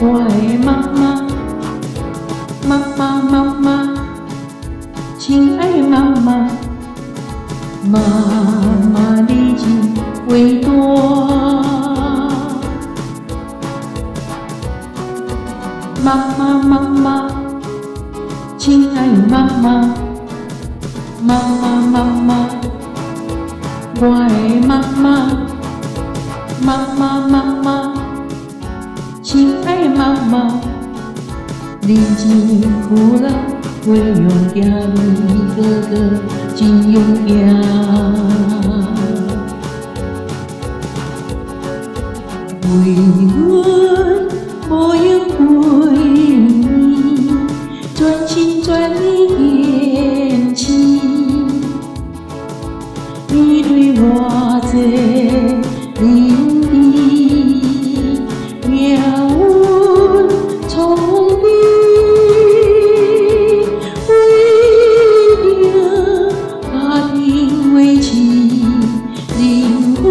我的妈妈，妈妈妈妈，亲爱的妈妈，妈妈你真伟大。妈妈妈妈，亲爱的妈妈，妈妈妈妈，我的妈妈，妈妈妈妈，亲爱的妈妈，你真苦了，为勇家你哥哥真勇敢，为阮无用陪你，专心全意献弃。你对我这仁义，命运从你，为着家庭维持，灵魂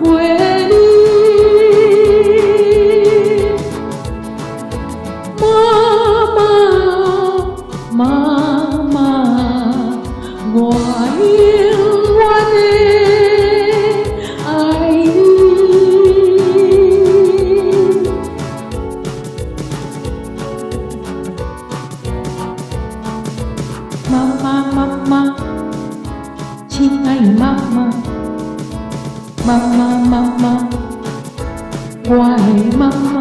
为你。妈妈，我永远的爱你。妈妈妈妈，亲爱的妈妈，妈妈妈妈，我的妈妈，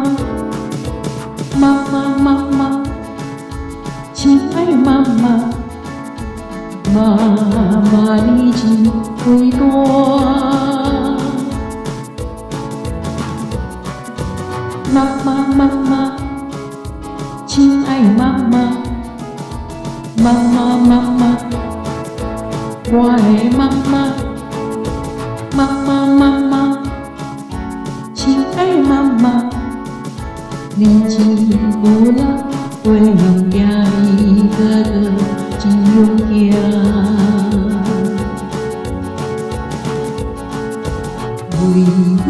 妈妈妈妈。亲爱的妈妈，妈妈你真伟大。妈妈妈妈，亲爱的妈妈，妈妈妈妈，我的妈妈，妈妈妈妈，亲爱的妈妈，你真苦了。为勇家你哥哥真勇敢，为我